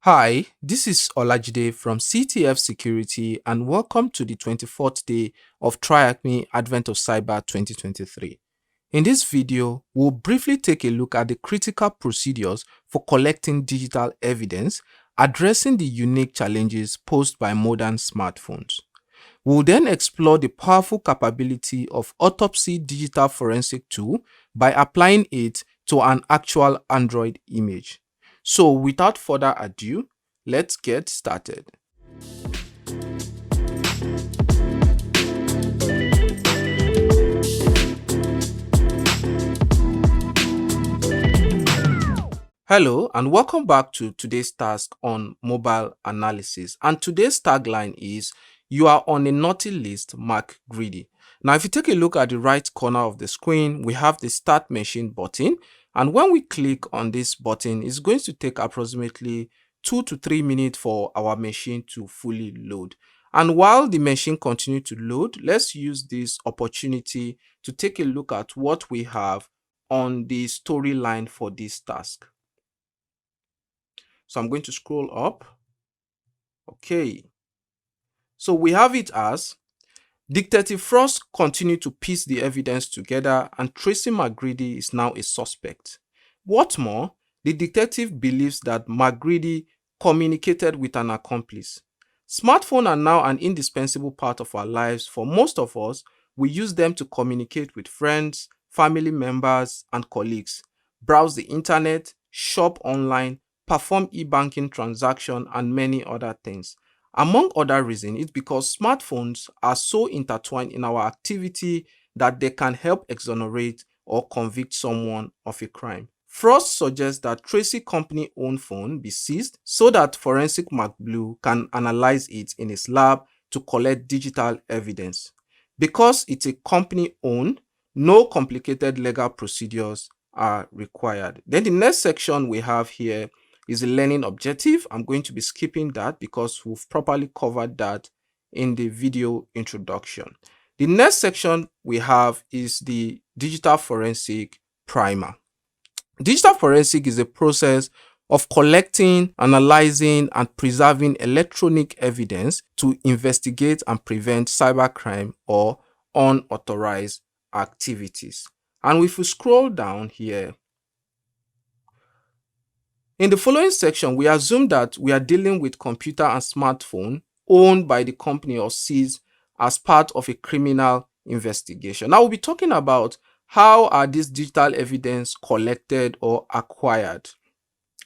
Hi, this is Olajide from CTF Security and welcome to the 24th day of TryAcme Advent of Cyber 2023. In this video, we'll briefly take a look at the critical procedures for collecting digital evidence, addressing the unique challenges posed by modern smartphones. We'll then explore the powerful capability of Autopsy Digital Forensic tool by applying it to an actual Android image. So without further ado, let's get started. Hello and welcome back to today's task on mobile analysis. And today's tagline is, "You are on a naughty list, Mark Greedy." Now, if you take a look at the right corner of the screen, we have the Start Machine button. And when we click on this button, it's going to take approximately 2 to 3 minutes for our machine to fully load. And while the machine continues to load, let's use this opportunity to take a look at what we have on the storyline for this task. So I'm going to scroll up. Okay. So we have it as Detective Frost continued to piece the evidence together and Tracy McGrady is now a suspect. What more, the detective believes that McGrady communicated with an accomplice. Smartphones are now an indispensable part of our lives. For most of us, we use them to communicate with friends, family members, and colleagues, browse the internet, shop online, perform e-banking transactions, and many other things. Among other reasons, it's because smartphones are so intertwined in our activity that they can help exonerate or convict someone of a crime. Frost suggests that Tracy company-owned phone be seized so that Forensic McBlue can analyze it in his lab to collect digital evidence. Because it's a company-owned, no complicated legal procedures are required. Then the next section we have here is a learning objective. I'm going to be skipping that because we've properly covered that in the video introduction. The next section we have is the digital forensic primer. Digital forensic is a process of collecting, analyzing, and preserving electronic evidence to investigate and prevent cybercrime or unauthorized activities. And if we scroll down here, in the following section, we assume that we are dealing with computer and smartphone owned by the company or seized as part of a criminal investigation. Now, we'll be talking about how are these digital evidence collected or acquired.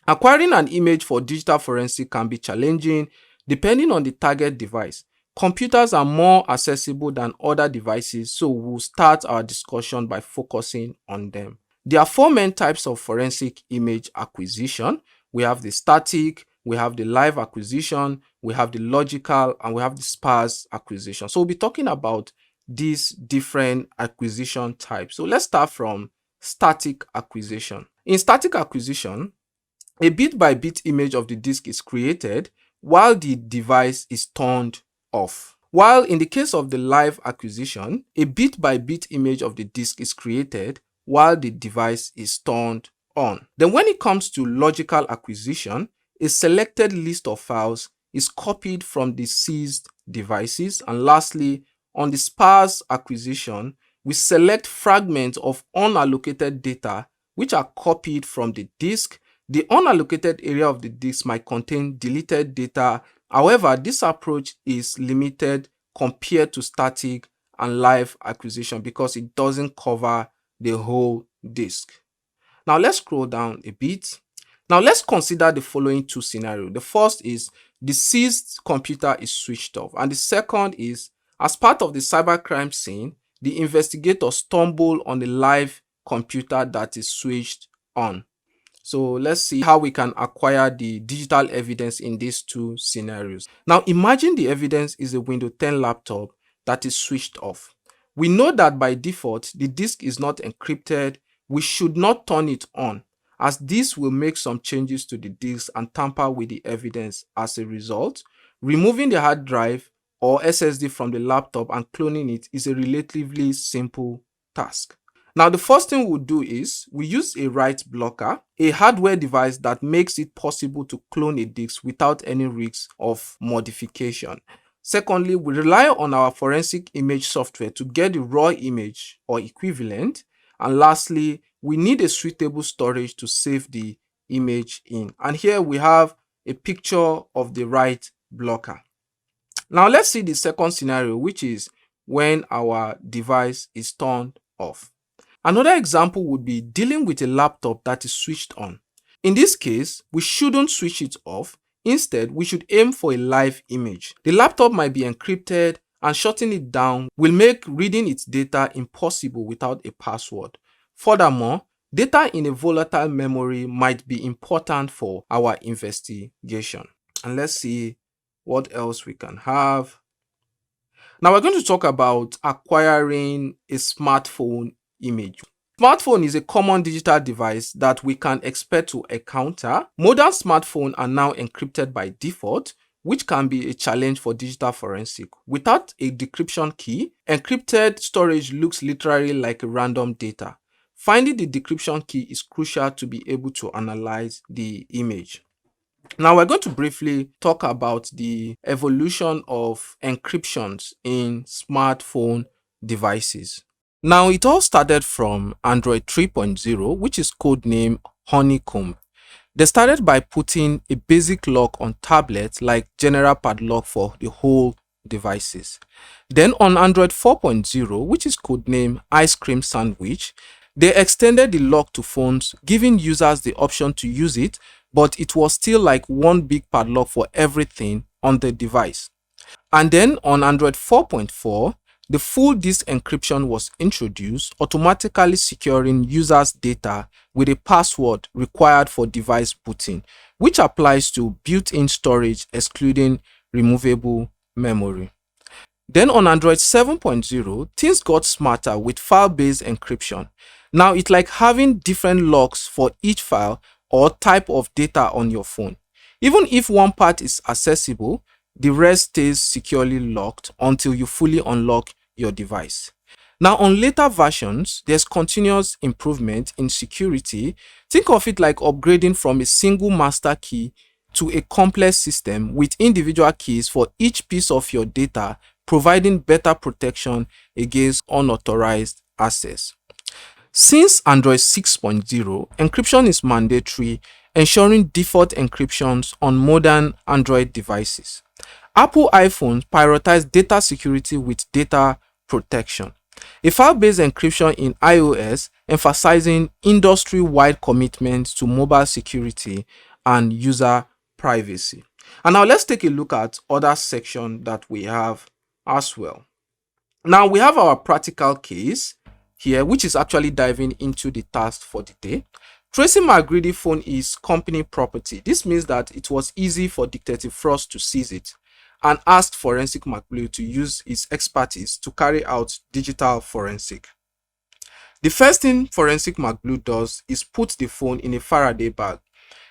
Acquiring an image for digital forensic can be challenging depending on the target device. Computers are more accessible than other devices, so we'll start our discussion by focusing on them. There are four main types of forensic image acquisition. We have the static, we have the live acquisition, we have the logical, and we have the sparse acquisition. So we'll be talking about these different acquisition types. So let's start from static acquisition. In static acquisition, a bit-by-bit image of the disk is created while the device is turned off. While in the case of the live acquisition, a bit-by-bit image of the disk is created while the device is turned on. Then when it comes to logical acquisition, a selected list of files is copied from the seized devices. And lastly, on the sparse acquisition, we select fragments of unallocated data which are copied from the disk. The unallocated area of the disk might contain deleted data. However, this approach is limited compared to static and live acquisition because it doesn't cover the whole disk. Now let's scroll down a bit. Now let's consider the following two scenarios. The first is the seized computer is switched off, and the second is as part of the cybercrime scene, the investigator stumbled on the live computer that is switched on. So let's see how we can acquire the digital evidence in these two scenarios. Now imagine the evidence is a Windows 10 laptop that is switched off. We know that by default, the disk is not encrypted. We should not turn it on, as this will make some changes to the disk and tamper with the evidence. As a result, removing the hard drive or SSD from the laptop and cloning it is a relatively simple task. Now, the first thing we'll do is we use a write blocker, a hardware device that makes it possible to clone a disk without any risk of modification. Secondly, we rely on our forensic image software to get the raw image or equivalent. And lastly, we need a suitable storage to save the image in. And here we have a picture of the write blocker. Now let's see the second scenario, which is when our device is turned off. Another example would be dealing with a laptop that is switched on. In this case, we shouldn't switch it off. Instead, we should aim for a live image. The laptop might be encrypted, and shutting it down will make reading its data impossible without a password. Furthermore, data in a volatile memory might be important for our investigation. And let's see what else we can have. Now we're going to talk about acquiring a smartphone image. Smartphone is a common digital device that we can expect to encounter. Modern smartphones are now encrypted by default, which can be a challenge for digital forensic. Without a decryption key, encrypted storage looks literally like random data. Finding the decryption key is crucial to be able to analyze the image. Now we're going to briefly talk about the evolution of encryptions in smartphone devices. Now it all started from Android 3.0, which is codenamed Honeycomb. They started by putting a basic lock on tablets like general padlock for the whole devices. Then on Android 4.0, which is codenamed Ice Cream Sandwich, they extended the lock to phones, giving users the option to use it, but it was still like one big padlock for everything on the device. And then on Android 4.4, the full disk encryption was introduced, automatically securing users' data with a password required for device booting, which applies to built-in storage excluding removable memory. Then on Android 7.0, things got smarter with file-based encryption. Now it's like having different locks for each file or type of data on your phone. Even if one part is accessible, the rest stays securely locked until you fully unlock your device. Now on later versions, there's continuous improvement in security. Think of it like upgrading from a single master key to a complex system with individual keys for each piece of your data, providing better protection against unauthorized access. Since Android 6.0, encryption is mandatory, ensuring default encryptions on modern Android devices. Apple iPhones prioritize data security with data protection. A file-based encryption in iOS emphasizing industry-wide commitments to mobile security and user privacy. And now let's take a look at other sections that we have as well. Now we have our practical case here, which is actually diving into the task for the day. Tracy McGrady phone is company property. This means that it was easy for Detective Frost to seize it and asked Forensic McBlue to use his expertise to carry out digital forensic. The first thing Forensic McBlue does is put the phone in a Faraday bag.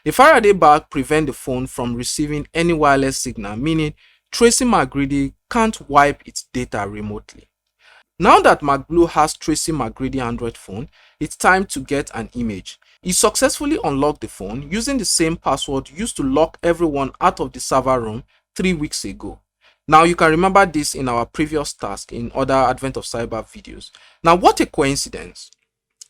A Faraday bag prevents the phone from receiving any wireless signal, meaning Tracy McGrady can't wipe its data remotely. Now that McBlue has Tracy McGrady Android phone, it's time to get an image. He successfully unlocked the phone using the same password used to lock everyone out of the server room 3 weeks ago. Now you can remember this in our previous task in other Advent of Cyber videos. Now what a coincidence.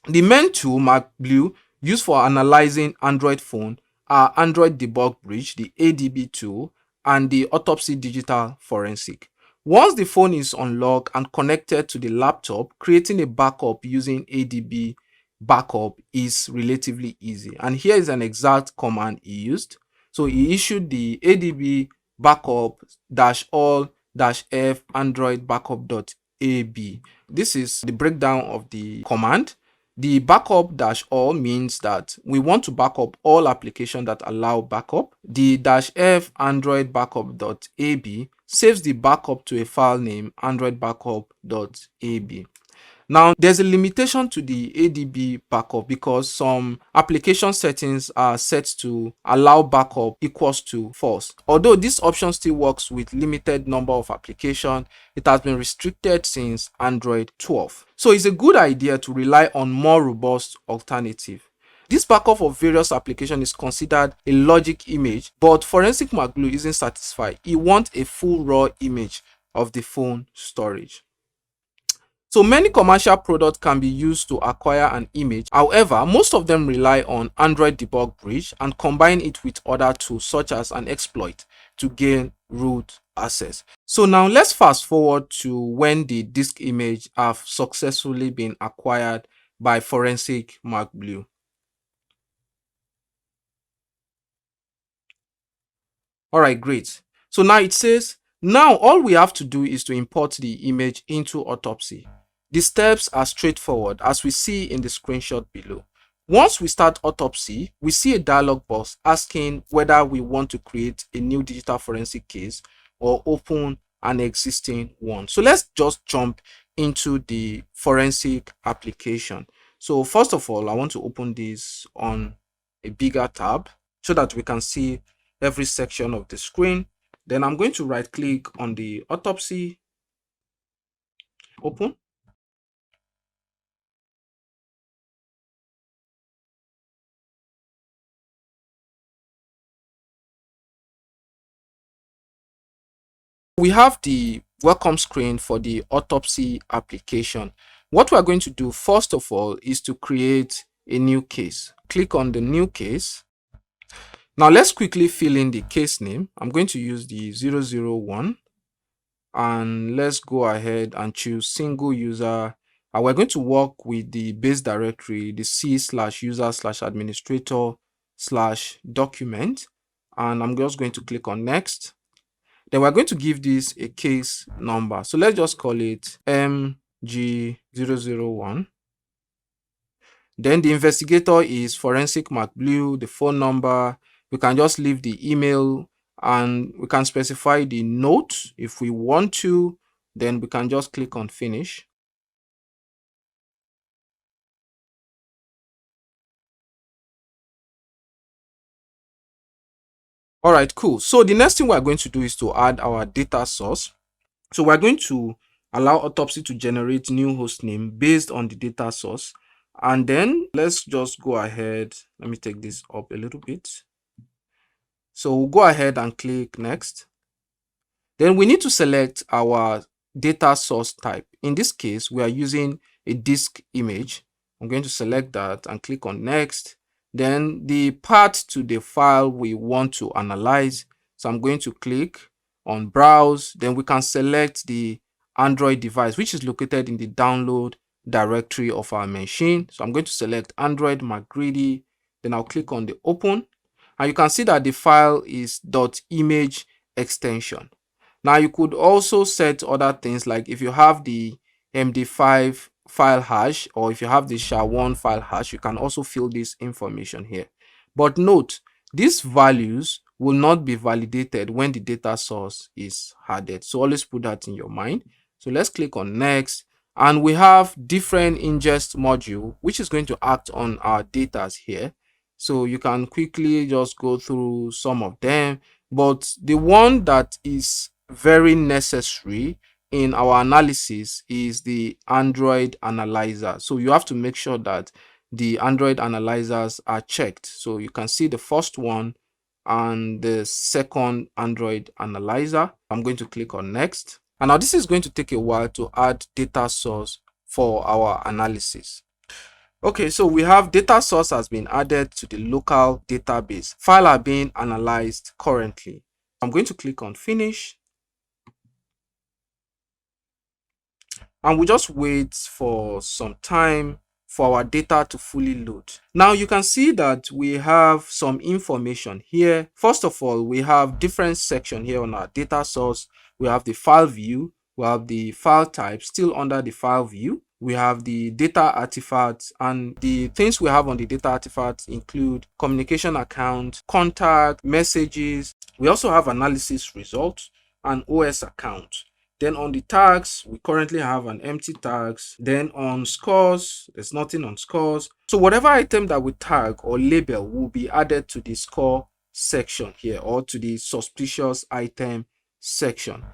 The main tool McBlue used for analyzing Android phone are Android Debug Bridge, the ADB tool, and the Autopsy Digital Forensic. Once the phone is unlocked and connected to the laptop, creating a backup using ADB backup is relatively easy. And here is an exact command he used. So he issued the ADB backup -all-f android backup.ab. This is the breakdown of the command. The backup -all means that we want to backup all applications that allow backup. The -f android backup.ab saves the backup to a file name android backup.ab. Now, there's a limitation to the ADB backup because some application settings are set to allow backup equals to false. Although this option still works with limited number of applications, it has been restricted since Android 12. So it's a good idea to rely on more robust alternative. This backup of various applications is considered a logic image, but Forensic MacBlue isn't satisfied. It wants a full raw image of the phone storage. So many commercial products can be used to acquire an image. However, most of them rely on Android debug bridge and combine it with other tools such as an exploit to gain root access. So now let's fast forward to when the disk image have successfully been acquired by Forensic MacBlue. All right, great. So now it says, now all we have to do is to import the image into Autopsy. The steps are straightforward as we see in the screenshot below. Once we start Autopsy, we see a dialog box asking whether we want to create a new digital forensic case or open an existing one. So let's just jump into the forensic application. So first of all, I want to open this on a bigger tab so that we can see every section of the screen. Then I'm going to right click on the Autopsy, open. We have the welcome screen for the Autopsy application. What we're going to do first of all is to create a new case. Click on the new case. Now let's quickly fill in the case name. I'm going to use the 001 and let's go ahead and choose single user. And we're going to work with the base directory, the c/user/administrator/document. And I'm just going to click on next. Then we're going to give this a case number. So let's just call it MG001. Then the investigator is Forensic MacBlue, the phone number. We can just leave the email and we can specify the note if we want to. Then we can just click on finish. All right, cool. So the next thing we're going to do is to add our data source. So we're going to allow Autopsy to generate new host name based on the data source. And then let's just go ahead. Let me take this up a little bit. So we'll go ahead and click next. Then we need to select our data source type. In this case, we are using a disk image. I'm going to select that and click on next. Then the path to the file we want to analyze. So I'm going to click on browse. Then we can select the Android device, which is located in the download directory of our machine. So I'm going to select Android MacGreedy. Then I'll click on the open. And you can see that the file is .image extension. Now you could also set other things like if you have the MD5 file hash or if you have the SHA-1 file hash, you can also fill this information here. But note, these values will not be validated when the data source is added. So always put that in your mind. So let's click on next. And we have different ingest module, which is going to act on our data here. So you can quickly just go through some of them. But the one that is very necessary in our analysis is the Android analyzer. So you have to make sure that the Android analyzers are checked. So you can see the first one and the second Android analyzer. I'm going to click on next. And now this is going to take a while to add data source for our analysis. Okay, so we have data source has been added to the local database. File are being analyzed currently. I'm going to click on finish. And we just wait for some time for our data to fully load. Now you can see that we have some information here. First of all, we have different sections here on our data source. We have the file view, we have the file type still under the file view. We have the data artifacts, and the things we have on the data artifacts include communication account, contact, messages. We also have analysis results and OS account. Then on the tags, we currently have an empty tags. Then on scores, there's nothing on scores. So whatever item that we tag or label will be added to the score section here, or to the suspicious item section.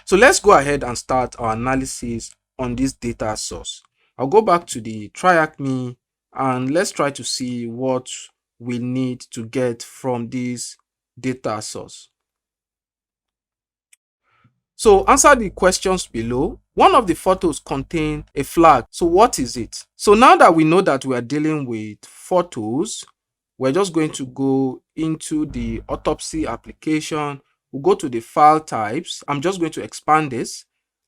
So let's go ahead and start our analysis on this data source. I'll go back to the TryAcme and let's try to see what we need to get from this data source. So answer the questions below. One of the photos contain a flag. So what is it? So now that we know that we are dealing with photos, we're just going to go into the autopsy application. We'll go to the file types. I'm just going to expand this.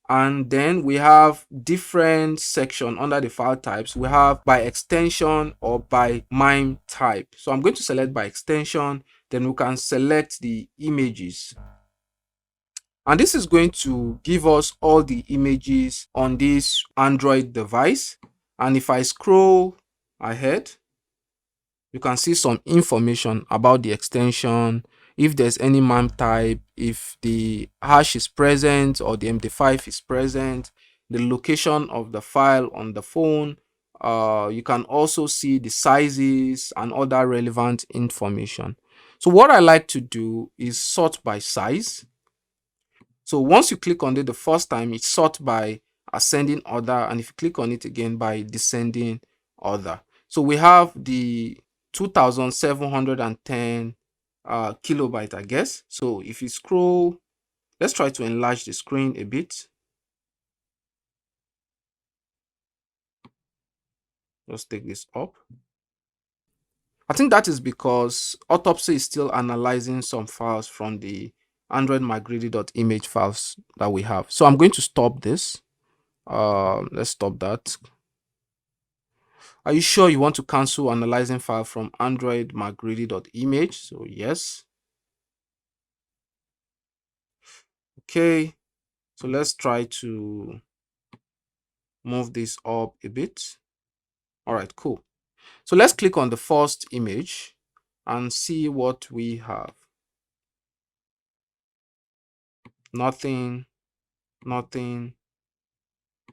And then we have different section under the file types. We have by extension or by MIME type. So I'm going to select by extension. Then we can select the images. And this is going to give us all the images on this Android device. And if I scroll ahead, you can see some information about the extension, if there's any MAM type, if the hash is present or the MD5 is present, the location of the file on the phone. You can also see the sizes and other relevant information. So what I like to do is sort by size. So once you click on it the first time, it's sort by ascending order, and if you click on it again, by descending order. So we have the 2710 kilobyte, I guess. So if you scroll, let's try to enlarge the screen a bit. Let's take this up. I think that is because Autopsy is still analyzing some files from the Android migrity.image files that we have. So I'm going to stop this. Let's stop that. Are you sure you want to cancel analyzing file from Android migrity.image? So yes. Okay. So let's try to move this up a bit. All right, cool. So let's click on the first image and see what we have. Nothing, nothing,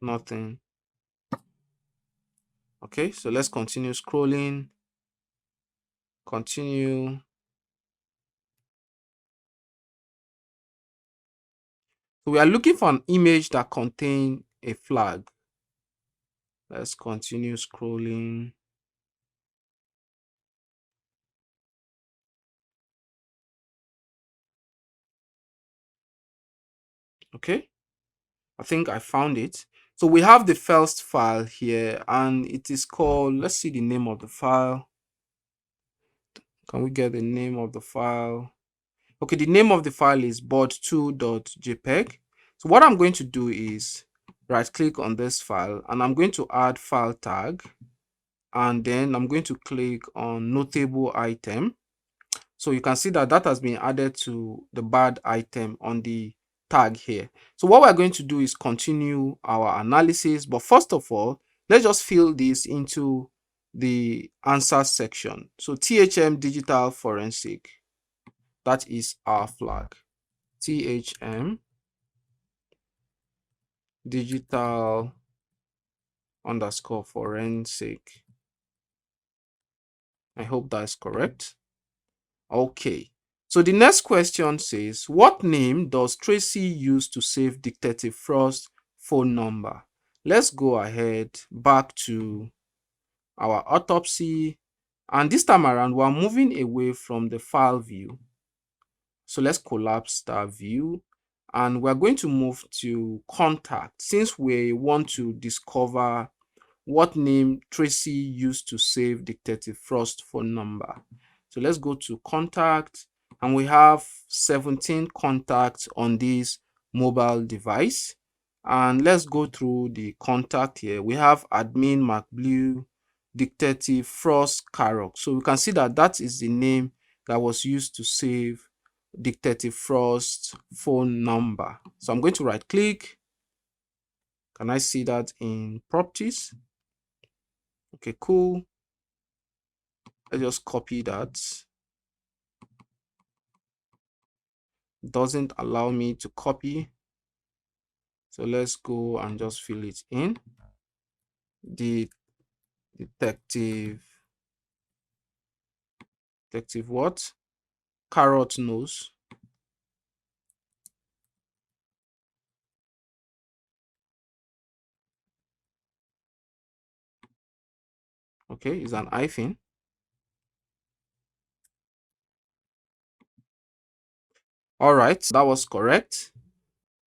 nothing. Okay, so let's continue scrolling. Continue. So we are looking for an image that contains a flag. Let's continue scrolling. Okay, I think I found it. So we have the first file here and it is called, let's see the name of the file. Can we get the name of the file? Okay, the name of the file is bod2.jpg. So what I'm going to do is right click on this file and I'm going to add file tag, and then I'm going to click on notable item. So you can see that that has been added to the bad item on the tag here. So what we're going to do is continue our analysis, but first of all, let's just fill this into the answer section. So THM Digital Forensic, that is our flag. THM Digital underscore forensic. I hope that's correct. Okay. So the next question says, what name does Tracy use to save Detective Frost's phone number? Let's go ahead back to our autopsy. And this time around, we're moving away from the file view. So let's collapse that view. And we're going to move to contact, since we want to discover what name Tracy used to save Detective Frost's phone number. So let's go to contact, and we have 17 contacts on this mobile device. And let's go through the contact here. We have admin MacBlue, Detective Frost Carrock. So we can see that that is the name that was used to save Detective Frost's phone number. So I'm going to right click. Can I see that in properties? Okay, cool. Let's just copy that. Doesn't allow me to copy. So let's go and just fill it in. The detective what? Carrot nose. Okay, is an hyphen. All right, that was correct.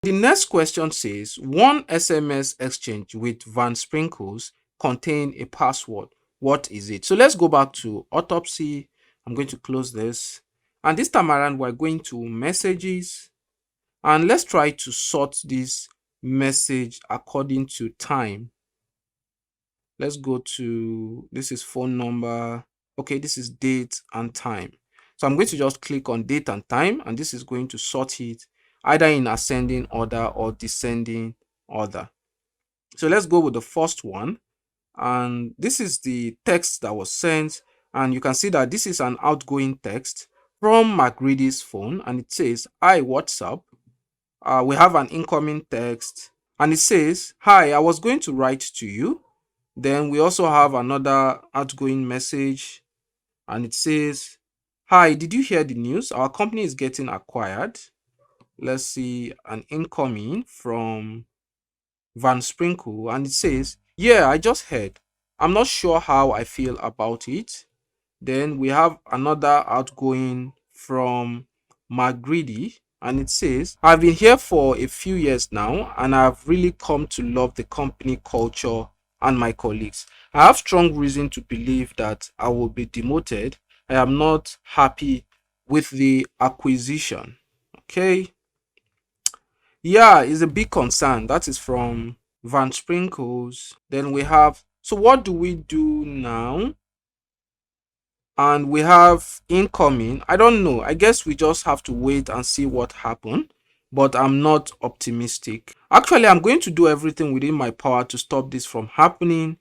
The next question says one SMS exchange with Van Sprinkles contain a password. What is it? So let's go back to Autopsy. I'm going to close this. And this time around, we're going to messages. And let's try to sort this message according to time. Let's go to, this is phone number. Okay, this is date and time. So I'm going to just click on date and time, and this is going to sort it either in ascending order or descending order. So let's go with the first one. And this is the text that was sent. And you can see that this is an outgoing text from McGreedy's phone. And it says, "Hi, what's up?" We have an incoming text. And it says, "Hi, I was going to write to you." Then we also have another outgoing message, and it says, "Hi, did you hear the news? Our company is getting acquired." Let's see an incoming from Van Sprinkle, and it says, "Yeah, I just heard. I'm not sure how I feel about it." Then we have another outgoing from McGreedy, and it says, "I've been here for a few years now, and I've really come to love the company culture and my colleagues. I have strong reason to believe that I will be demoted. I am not happy with the acquisition." Okay. Yeah, it's a big concern. That is from Van Sprinkles. Then we have, so what do we do now? And we have incoming. I don't know. I guess we just have to wait and see what happened. But I'm not optimistic. Actually, I'm going to do everything within my power to stop this from happening.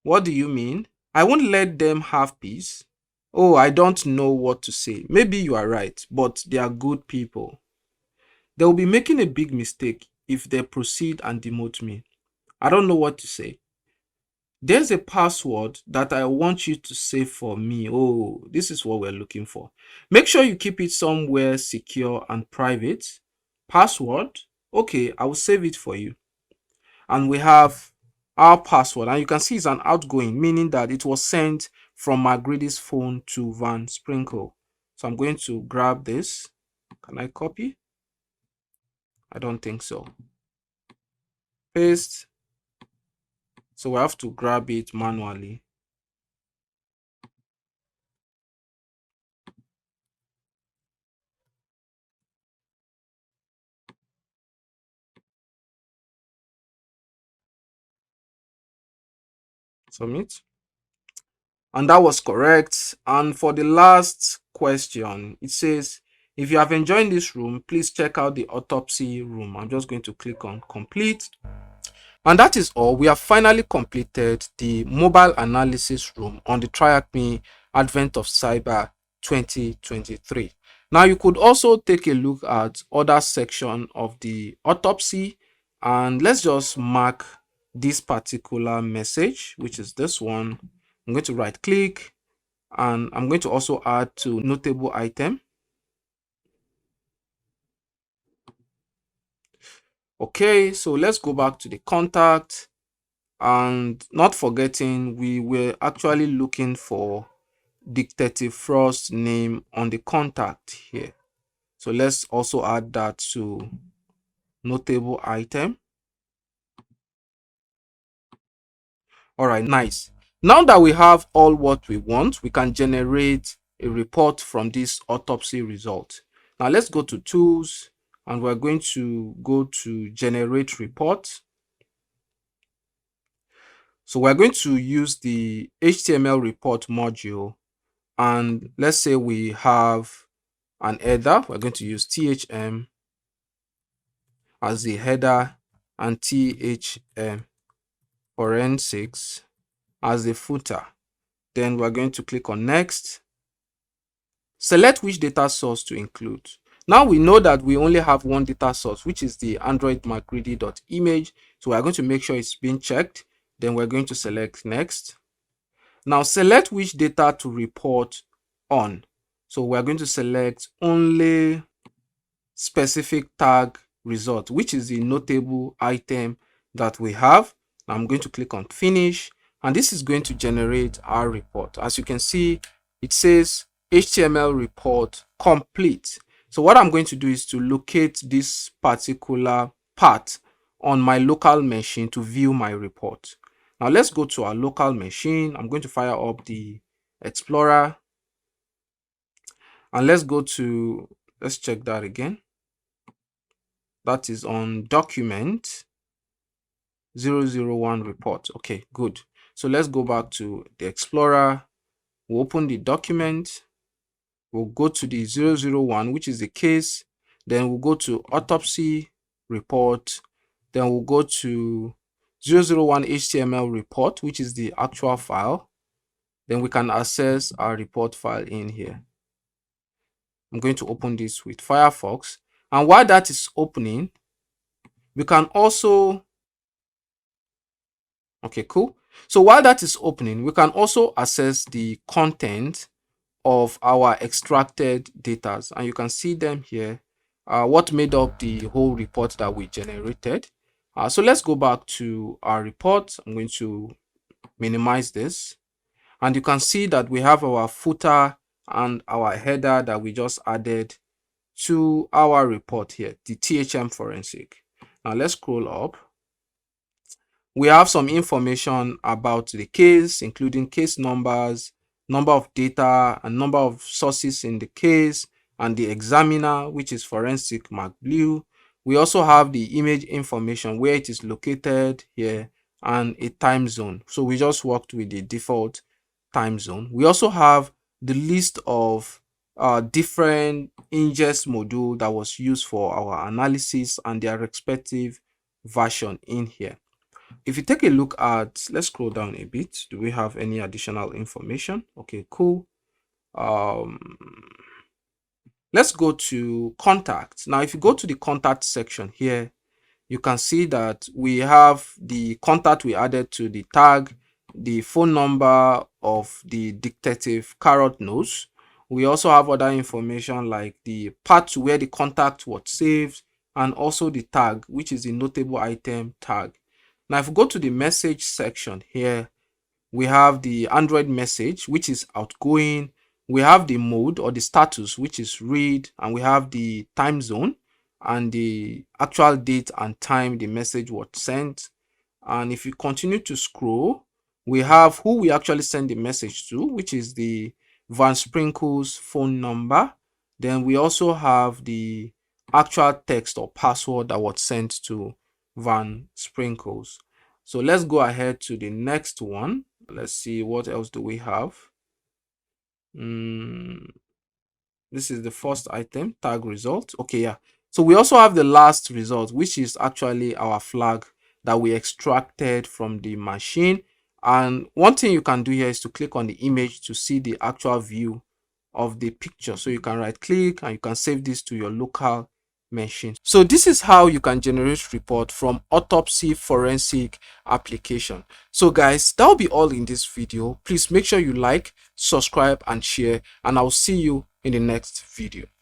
What do you mean? I won't let them have peace. Oh, I don't know what to say. Maybe you are right, but they are good people. They will be making a big mistake if they proceed and demote me. I don't know what to say. There's a password that I want you to save for me. Oh, this is what we're looking for. Make sure you keep it somewhere secure and private. Password. Okay, I will save it for you. And we have our password. And you can see it's an outgoing, meaning that it was sent from Margredy's phone to Van Sprinkle. So I'm going to grab this. Can I copy? I don't think so. Paste. So we have to grab it manually. Submit. And that was correct. And for the last question, it says, if you have enjoyed this room, please check out the autopsy room. I'm just going to click on complete. And that is all. We have finally completed the mobile analysis room on the TryAcme Advent of Cyber 2023. Now you could also take a look at other section of the autopsy, and let's just mark this particular message, which is this one. I'm going to right click, and I'm going to also add to notable item. Okay, so let's go back to the contact, and not forgetting we were actually looking for Detective Frost's name on the contact here. So let's also add that to notable item. All right, nice. Now that we have all what we want, we can generate a report from this autopsy result. Now let's go to tools, and we're going to go to generate report. So we're going to use the HTML report module, and let's say we have an header. We're going to use THM as the header and THM forensics as the footer. Then we're going to click on next. Select which data source to include. Now we know that we only have one data source, which is the Android MacGreedy.image. So we are going to make sure it's being checked. Then we're going to select next. Now select which data to report on. So we're going to select only specific tag result, which is the notable item that we have. I'm going to click on finish, and this is going to generate our report. As you can see, it says HTML report complete. So what I'm going to do is to locate this particular part on my local machine to view my report. Now let's go to our local machine. I'm going to fire up the Explorer, and let's check that again. That is on document 001 report. Okay, good. So let's go back to the Explorer. We'll open the document. We'll go to the 001, which is the case. Then we'll go to autopsy report. Then we'll go to 001 HTML report, which is the actual file. Then we can access our report file in here. I'm going to open this with Firefox. And while that is opening, we can also, okay, cool. So while that is opening, we can also access the content of our extracted data, and you can see them here, what made up the whole report that we generated. So let's go back to our report. I'm going to minimize this, and you can see that we have our footer and our header that we just added to our report here, the THM forensic. Now let's scroll up. We have some information about the case, including case numbers, number of data, and number of sources in the case, and the examiner, which is Forensic MacBlue. We also have the image information, where it is located here, and a time zone. So we just worked with the default time zone. We also have the list of different ingest module that was used for our analysis and their respective version in here. If you take a look at, let's scroll down a bit. Do we have any additional information? Okay, cool. Let's go to contact. Now, if you go to the contact section here, you can see that we have the contact we added to the tag, the phone number of the detective Carrot Nose. We also have other information like the part where the contact was saved, and also the tag, which is the notable item tag. Now, if we go to the message section here, we have the Android message, which is outgoing. We have the mode or the status, which is read, and we have the time zone and the actual date and time the message was sent. And if you continue to scroll, we have who we actually send the message to, which is the Van Sprinkle's phone number. Then we also have the actual text or password that was sent to Van Sprinkles. So let's go ahead to the next one. Let's see, what else do we have? This is the first item, tag result. Okay, yeah. So we also have the last result, which is actually our flag that we extracted from the machine. And one thing you can do here is to click on the image to see the actual view of the picture. So you can right click and you can save this to your local machine. So this is how you can generate report from Autopsy Forensic application. So guys, that'll be all in this video. Please make sure you like, subscribe, and share, and I'll see you in the next video.